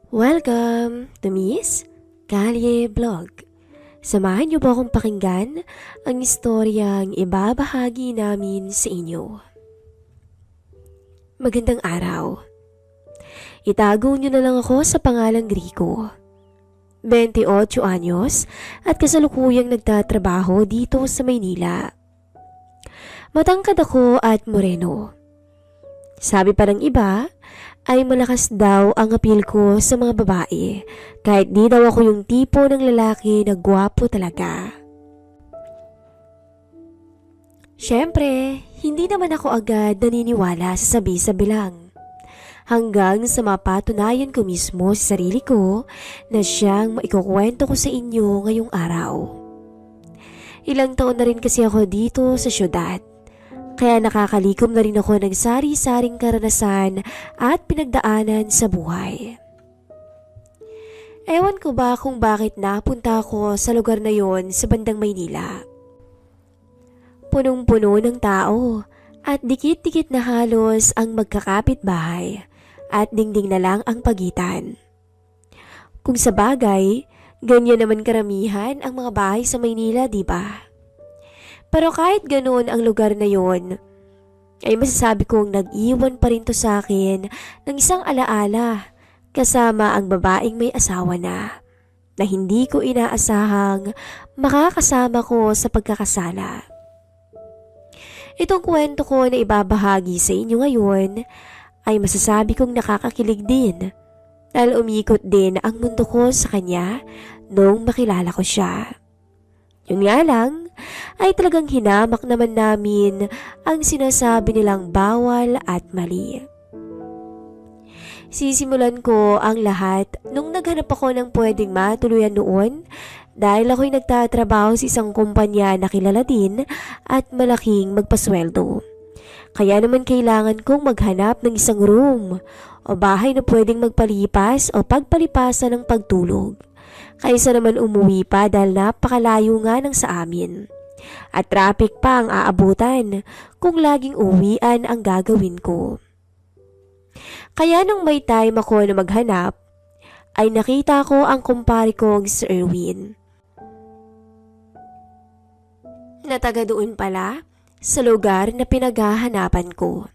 Welcome to Miss Kalye Vlog. Samahan niyo po akong pakinggan ang istoryang ibabahagi namin sa inyo. Magandang araw. Itago niyo na lang ako sa pangalang Rico. 28 anyos at kasalukuyang nagtatrabaho dito sa Maynila. Matangkad ako at moreno. Sabi pa ng iba, ay malakas daw ang appeal ko sa mga babae kahit di daw ako yung tipo ng lalaki na gwapo talaga. Siyempre, hindi naman ako agad naniniwala sa sabi-sabi lang. Hanggang sa mapatunayan ko mismo sa sarili ko na siyang maikukwento ko sa inyo ngayong araw. Ilang taon na rin kasi ako dito sa syudad. Kaya nakakalikom na rin ako ng sari-saring karanasan at pinagdaanan sa buhay. Ewan ko ba kung bakit napunta ako sa lugar na yon sa bandang Maynila. Punong-puno ng tao at dikit-dikit na halos ang magkakapit-bahay at dingding na lang ang pagitan. Kung sa bagay, ganyan naman karamihan ang mga bahay sa Maynila, di ba? Pero kahit ganoon ang lugar na yon, ay masasabi kong nag-iwan pa rin to sa akin ng isang alaala kasama ang babaeng may asawa na hindi ko inaasahang makakasama ko sa pagkakasala. Itong kwento ko na ibabahagi sa inyo ngayon ay masasabi kong nakakakilig din dahil umikot din ang mundo ko sa kanya nung makilala ko siya. Yun nga lang, ay talagang hinamak naman namin ang sinasabi nilang bawal at mali. Sisimulan ko ang lahat nung naghanap ako ng pwedeng matuluyan noon dahil ako'y nagtatrabaho sa isang kumpanya na kilala din at malaking magpasweldo. Kaya naman kailangan kong maghanap ng isang room o bahay na pwedeng magpalipas o pagpalipasan ng pagtulog. Kaysa naman umuwi pa dahil napakalayo nga ng sa amin. At traffic pa ang aabutan kung laging uwian ang gagawin ko. Kaya nung may time ako na maghanap, ay nakita ko ang kumpare kong si Erwin. Na taga doon pala sa lugar na pinaghahanapan ko.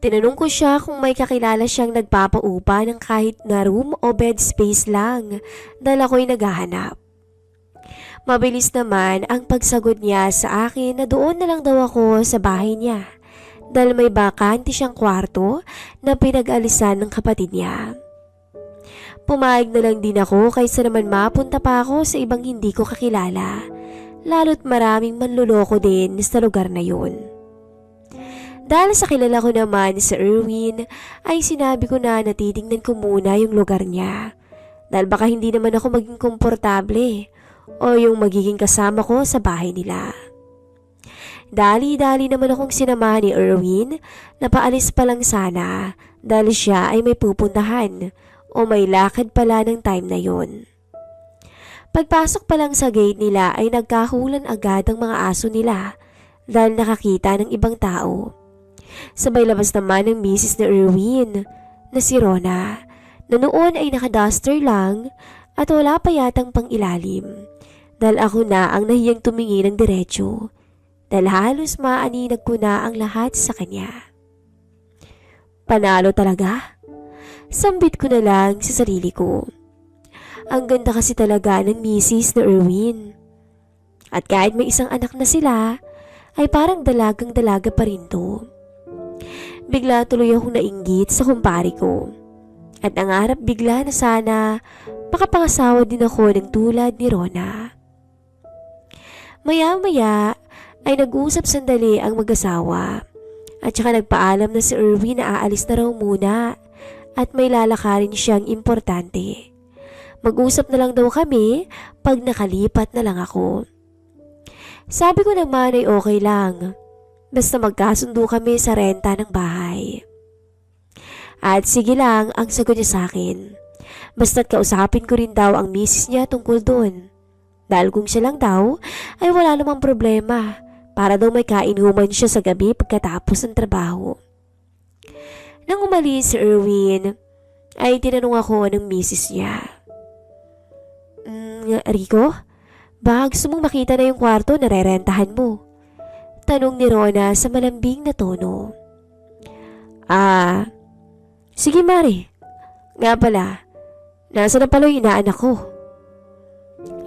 Tinanong ko siya kung may kakilala siyang nagpapaupa ng kahit na room o bed space lang dahil ako'y naghahanap. Mabilis naman ang pagsagot niya sa akin na doon na lang daw ako sa bahay niya dahil may bakante siyang kwarto na pinag-alisan ng kapatid niya. Pumayag na lang din ako kaysa naman mapunta pa ako sa ibang hindi ko kakilala, lalo't maraming manluloko din sa lugar na yun. Dahil sa kilala ko naman si Erwin, ay sinabi ko na natitingnan ko muna yung lugar niya. Dahil baka hindi naman ako maging komportable o yung magiging kasama ko sa bahay nila. Dali-dali naman akong sinamahan ni Erwin na paalis pa lang sana dahil siya ay may pupuntahan o may lakad pala ng time na yon. Pagpasok pa lang sa gate nila ay nagkahulan agad ang mga aso nila dahil nakakita ng ibang tao. Sabay labas naman ng misis na Erwin na si Rona na noon ay nakaduster lang at wala pa yatang pang ilalim dahil ako na ang nahiyang tumingin ng diretsyo dahil halos maaninag ko na ang lahat sa kanya. Panalo talaga. Sambit ko na lang sa sarili ko. Ang ganda kasi talaga ng misis na Erwin. At kahit may isang anak na sila ay parang dalagang-dalaga pa rin to. Bigla tuloy akong nainggit sa kumpare ko. At nangarap bigla na sana makapangasawa din ako ng tulad ni Rona. Maya-maya ay nag-uusap sandali ang mag-asawa. At saka nagpaalam na si Erwin na aalis na raw muna at may lalakarin siyang importante. Mag-usap na lang daw kami pag nakalipat na lang ako. Sabi ko naman ay okay lang. Basta magkasundo kami sa renta ng bahay. At sige lang ang sagot niya sa akin. Basta't kausapin ko rin daw ang misis niya tungkol doon. Dahil kung siya lang daw ay wala namang problema para daw may kainuman siya sa gabi pagkatapos ng trabaho. Nang umalis si Erwin, ay tinanong ako ng misis niya. Rico, baka gusto mong makita na yung kwarto na rerentahan mo? Tanong ni Rona sa malambing na tono. Sige Mari. Nga pala, nasa na pala yung inaanak ko?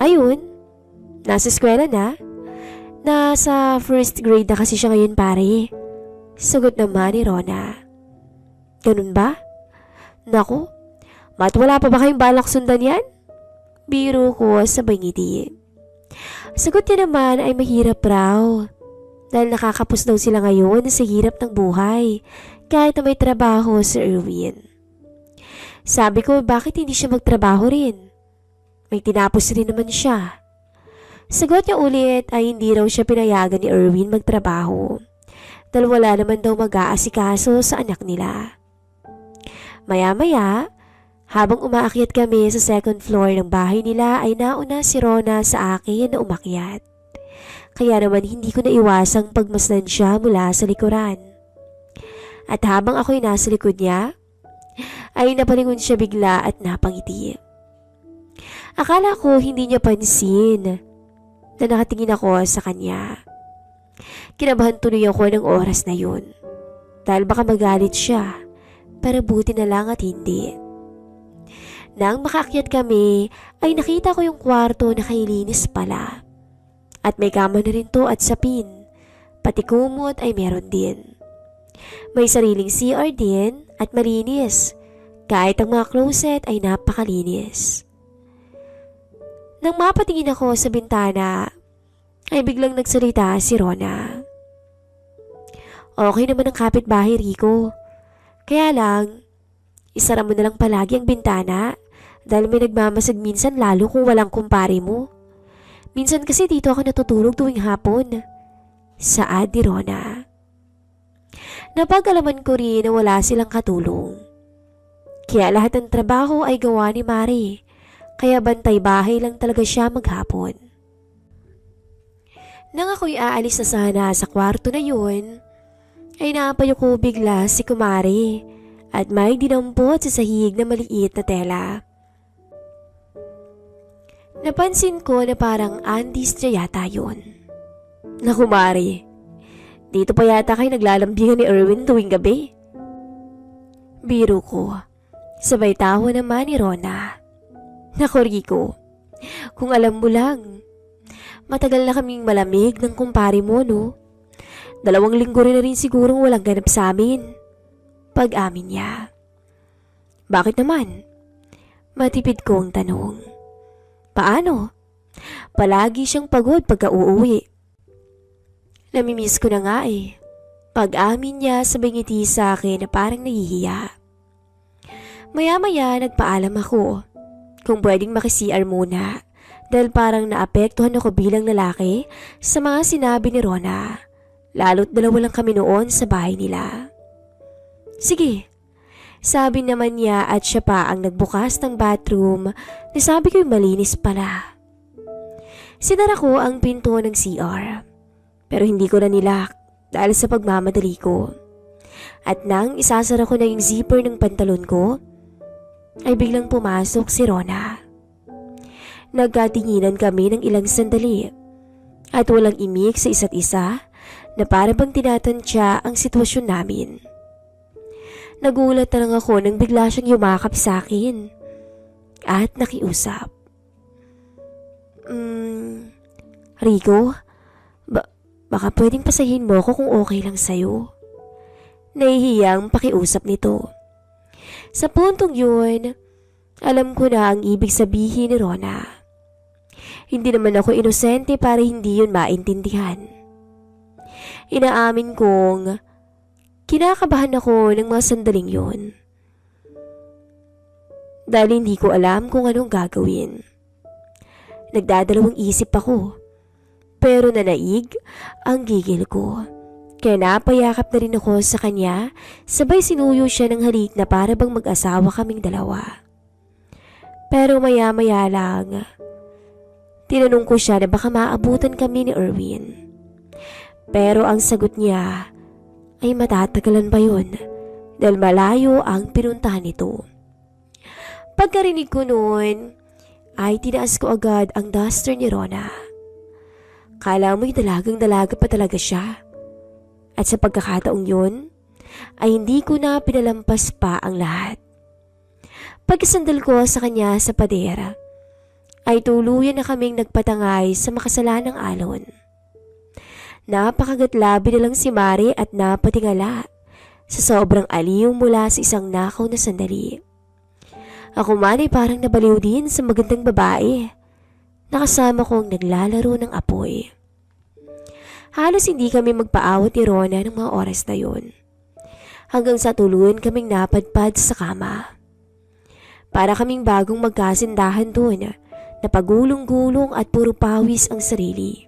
Ayun, nasa eskwela na. Nasa first grade na kasi siya ngayon pare. Sagot naman ni Rona. Ganun ba? Naku, wala pa ba kayong balak sundan yan? Biro ko sabay ngiti. Sagot niya naman ay mahirap raw. Dahil nakakapos daw sila ngayon sa hirap ng buhay kahit na may trabaho si Erwin. Sabi ko bakit hindi siya magtrabaho rin? May tinapos rin naman siya. Sagot niya ulit ay hindi raw siya pinayagan ni Erwin magtrabaho dahil wala naman daw mag-aasikaso sa anak nila. Maya-maya, habang umaakyat kami sa second floor ng bahay nila ay nauna si Rona sa akin na umakyat. Kaya naman hindi ko naiwasang pagmasdan siya mula sa likuran. At habang ako'y nasa likod niya, ay napalingon siya bigla at napangiti. Akala ko hindi niya pansin na nakatingin ako sa kanya. Kinabahan tuloy ako ng oras na yun dahil baka magalit siya, pero buti na lang at hindi. Nang makaakyat kami ay nakita ko yung kwarto na kailinis pala. At may kama na rin to at sapin, pati kumot ay meron din. May sariling CR din at malinis, kahit ang mga closet ay napakalinis. Nang mapatingin ako sa bintana, ay biglang nagsalita si Rona. Okay naman ang kapitbahay, Rico. Kaya lang, isara mo na lang palagi ang bintana dahil may nagmamasag minsan lalo kung walang kumpare mo. Minsan kasi dito ako natutulog tuwing hapon. Saad ni Rona. Napag-alaman ko rin na wala silang katulong. Kaya lahat ng trabaho ay gawa ni Mari. Kaya bantay bahay lang talaga siya maghapon. Nang ako'y aalis na sana sa kwarto na yun, ay napayo ko bigla si Kumari at may dinampot sa sahig na maliit na tela. Napansin ko na parang Andes na yata yun. Naku Mari, dito pa yata kayo naglalambingan ni Erwin tuwing gabi. Biro ko, sabay tawa naman ni Rona. Naku Rico, kung alam mo lang, matagal na kaming malamig ng kumpare mo no? 2 linggo rin na rin sigurong walang ganap sa amin. Pag-amin niya. Bakit naman? Matipid kong tanong. Paano? Palagi siyang pagod pagka uuwi. Namimiss ko na nga eh. Pag-amin niya sabay ngiti sa akin na parang nahihiya. Maya-maya nagpaalam ako kung pwedeng maki-CR muna dahil parang naapektuhan ako bilang lalaki sa mga sinabi ni Rona. Lalo't 2 lang kami noon sa bahay nila. Sige, sabi naman niya at siya pa ang nagbukas ng bathroom na sabi ko'y malinis pala. Sinara ko ang pinto ng CR pero hindi ko na nilak dahil sa pagmamadali ko. At nang isasara ko na yung zipper ng pantalon ko, ay biglang pumasok si Rona. Nagkatinginan kami ng ilang sandali at walang imik sa isa't isa na para bang tinatantya ang sitwasyon namin. Nagulat na lang ako nang bigla siyang yumakap sa akin at nakiusap. Rico, baka pwedeng pasahin mo ako kung okay lang sa'yo. Nahihiyang pakiusap nito. Sa puntong yun, alam ko na ang ibig sabihin ni Rona. Hindi naman ako inosente para hindi yun maintindihan. Inaamin kong kinakabahan ako ng mga sandaling yun. Dahil hindi ko alam kung anong gagawin. Nagdadalawang isip ako, pero nanaig ang gigil ko. Kaya napayakap na rin ako sa kanya, sabay sinuyo siya ng halik na para bang mag-asawa kaming dalawa. Pero maya-maya lang, tinanong ko siya na baka maabutan kami ni Erwin. Pero ang sagot niya ay matatagalan pa yun dahil malayo ang pinuntahan nito. Pagkarinig ko noon, ay tinaas ko agad ang duster ni Rona. Kala mo'y dalagang-dalaga pa talaga siya. At sa pagkakataong yun, ay hindi ko na pinalampas pa ang lahat. Pagkasandal ko sa kanya sa padera, ay tuluyan na kaming nagpatangay sa makasalanang alon. Napakagatlabi na lang si Mari at napatingala sa sobrang aliw mula sa isang nakaw na sandali. Ako man ay parang nabaliw din sa magandang babae. Nakasama kong naglalaro ng apoy. Halos hindi kami magpaawat ni Rona ng mga oras na yun. Hanggang sa tuluyan kaming napadpad sa kama. Para kaming bagong magkasindahan doon na pagulong-gulong at puro pawis ang sarili.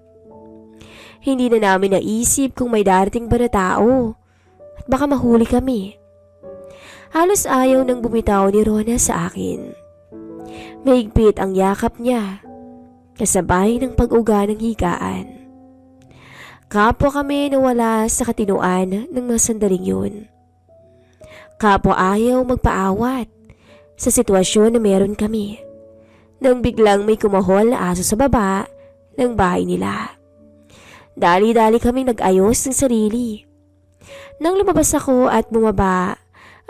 Hindi na namin naisip kung may darating ba na tao at baka mahuli kami. Halos ayaw nang bumitaw ni Rona sa akin. Mahigpit ang yakap niya, kasabay ng pag-uga ng higaan. Kapwa kami nawala sa katinuan ng mga sandaling yun. Kapwa ayaw magpaawat sa sitwasyon na meron kami. Nang biglang may kumahol na aso sa baba ng bahay nila. Dali-dali kaming nag-ayos ng sarili. Nang lumabas ako at bumaba,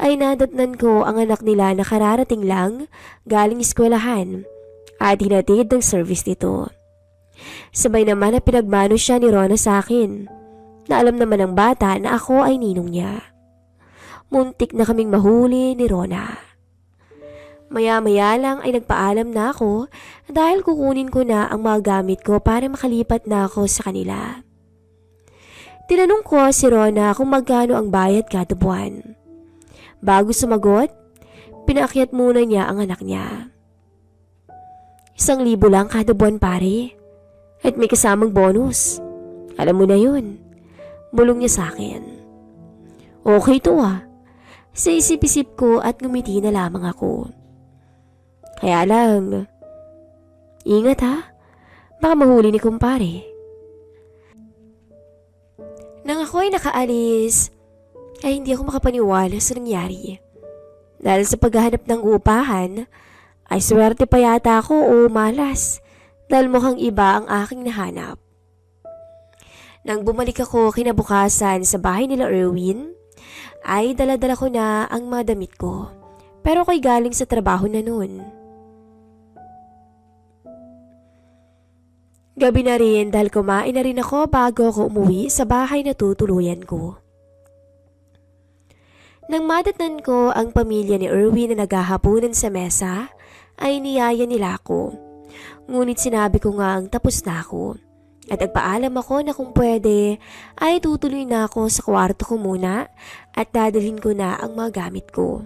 ay nadatnan ko ang anak nila na kararating lang galing eskwelahan at hinatid ng service nito. Sabay naman na pinagmano siya ni Rona sa akin, na alam naman ng bata na ako ay ninong niya. Muntik na kaming mahuli ni Rona. Maya-maya lang ay nagpaalam na ako dahil kukunin ko na ang mga gamit ko para makalipat na ako sa kanila. Tinanong ko si Rona kung magkano ang bayad kada buwan. Bago sumagot, pinaakyat muna niya ang anak niya. 1,000 lang kada buwan pare. At may kasamang bonus. Alam mo na yun. Bulong niya sa akin. Okay to ah. Sa isip-isip ko at ngumiti na lamang ako. Kaya lang, ingat ha. Baka mahuli ni kumpare. Nang ako'y nakaalis, ay hindi ako makapaniwala sa nangyari. Dahil sa paghahanap ng upahan, ay swerte pa yata ako o malas. Dahil mukhang iba ang aking nahanap. Nang bumalik ako kinabukasan sa bahay nila Erwin, ay dala-dala ko na ang mga damit ko. Pero ako'y galing sa trabaho na noon. Gabi na rin dahil kumain na rin ako bago ako umuwi sa bahay na tutuluyan ko. Nang madatnan ko ang pamilya ni Erwin na naghahaponan sa mesa, ay niyaya nila ako. Ngunit sinabi ko nga ang tapos na ako at nagpaalam ako na kung pwede ay tutuloy na ako sa kwarto ko muna at dadalhin ko na ang mga gamit ko.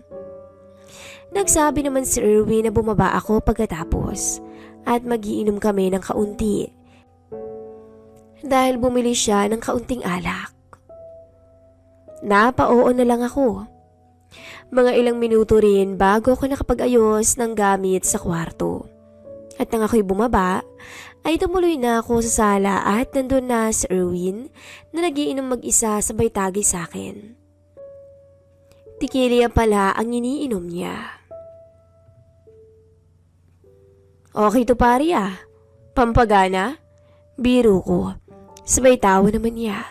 Nagsabi naman si Erwin na bumaba ako pagkatapos at magiinom kami ng kaunti dahil bumili siya ng kaunting alak. Napa-oo na lang ako. Mga ilang minuto rin bago ako nakapag-ayos ng gamit sa kwarto. At nang ako'y bumaba, ay tumuloy na ako sa sala at nandun na si Erwin na nagiinom mag-isa sabay tagay sa akin. Tikilya pala ang iniinom niya. Okay to pare ah. Pampagana? Biro ko. Sabay tawa naman niya.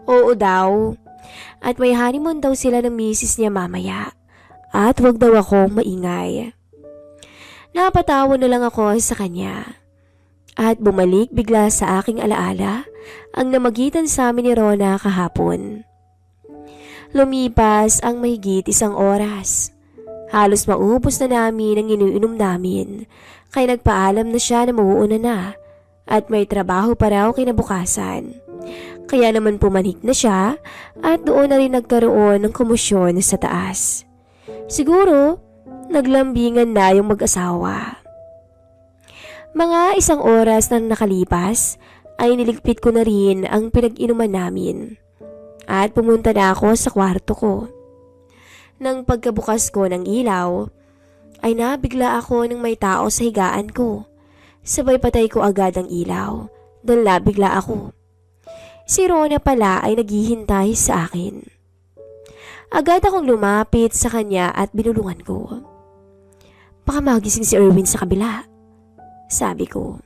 Oo daw. At may honeymoon daw sila ng misis niya mamaya. At wag daw akong maingay. Napatawa na lang ako sa kanya. At bumalik bigla sa aking alaala ang namagitan sa amin ni Rona kahapon. Lumipas ang mahigit 1 oras. Halos maubos na namin ang iniinom namin, kaya nagpaalam na siya na mauuna na at may trabaho pa raw kinabukasan. Kaya naman pumanik na siya at doon na rin nagkaroon ng komosyon sa taas. Siguro, naglambingan na yung mag-asawa. Mga 1 oras na nakalipas ay niligpit ko na rin ang pinag-inuman namin at pumunta na ako sa kwarto ko. Nang pagkabukas ko ng ilaw ay nabigla ako ng may tao sa higaan ko. Sabay patay ko agad ang ilaw dahil nabigla ako. Si Rona pala ay naghihintay sa akin. Agad akong lumapit sa kanya at binulungan ko. Baka magising si Erwin sa kabila. Sabi ko.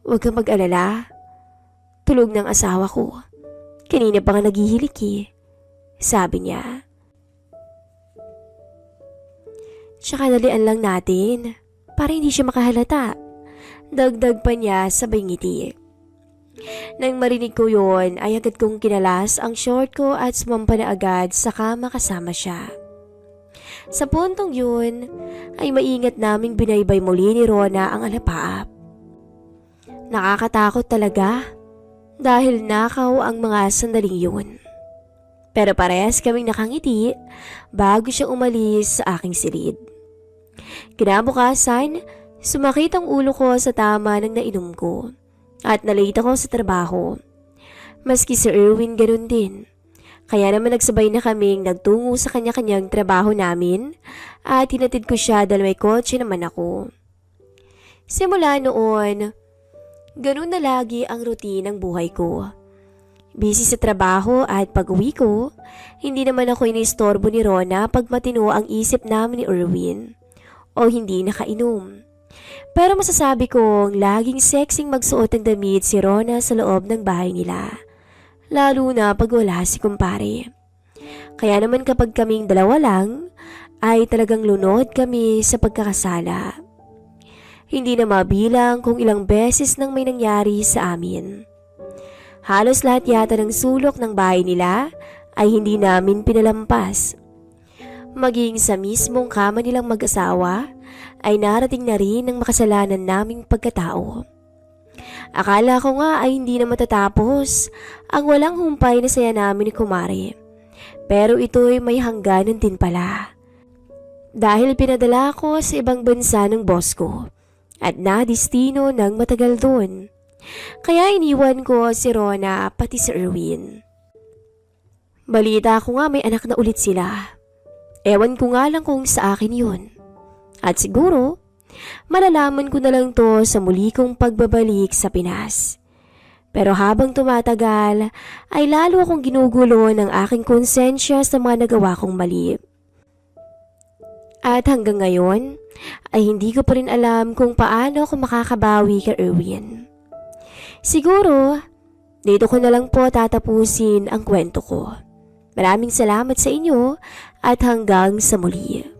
Huwag kang mag-alala. Tulog ng asawa ko. Kanina pa nga naghihilik eh. Sabi niya. Tsaka dalian lang natin para hindi siya makahalata. Dagdag pa niya sabay ngiti. Nang marinig ko yon ay agad kong kinalas ang short ko at sumampa na agad saka makasama siya. Sa puntong yun ay maingat naming binaybay muli ni Rona ang alapaap. Nakakatakot talaga dahil nakaw ang mga sandaling yun. Pero parehas kaming nakangiti bago siya umalis sa aking silid. Kinabukasan, sumakit ang ulo ko sa tama ng nainom ko at nalate ako sa trabaho. Maski si Erwin ganun din. Kaya naman nagsabay na kaming nagtungo sa kanya-kanyang trabaho namin at hinatid ko siya dahil may kotse naman ako. Simula noon, ganun na lagi ang routine ng buhay ko. Busy sa trabaho at pag-uwi ko, hindi naman ako iniistorbo ni Rona pag matino ang isip namin ni Erwin o hindi nakainom. Pero masasabi kong laging sexing magsuot ng damit si Rona sa loob ng bahay nila. Lalo na pag wala si kumpare. Kaya naman kapag kaming dalawa lang, ay talagang lunod kami sa pagkakasala. Hindi na mabilang kung ilang beses nang may nangyari sa amin. Halos lahat yata ng sulok ng bahay nila ay hindi namin pinalampas. Maging sa mismong kama nilang mag-asawa ay narating na rin ang makasalanan naming pagkatao. Akala ko nga ay hindi na matatapos ang walang humpay na saya namin ni kumare. Pero ito'y may hangganan din pala. Dahil pinadala ko sa ibang bansa ng boss ko at nadistino ng matagal doon. Kaya iniwan ko si Rona pati si Erwin. Balita ko nga may anak na ulit sila. Ewan ko nga lang kung sa akin yun. At siguro, malalaman ko na lang to sa muli kong pagbabalik sa Pinas. Pero habang tumatagal, ay lalo akong ginugulo ng aking konsensya sa mga nagawa kong mali. At hanggang ngayon, ay hindi ko pa rin alam kung paano ako makakabawi kay Erwin. Siguro, dito ko na lang po tatapusin ang kwento ko. Maraming salamat sa inyo at hanggang sa muli.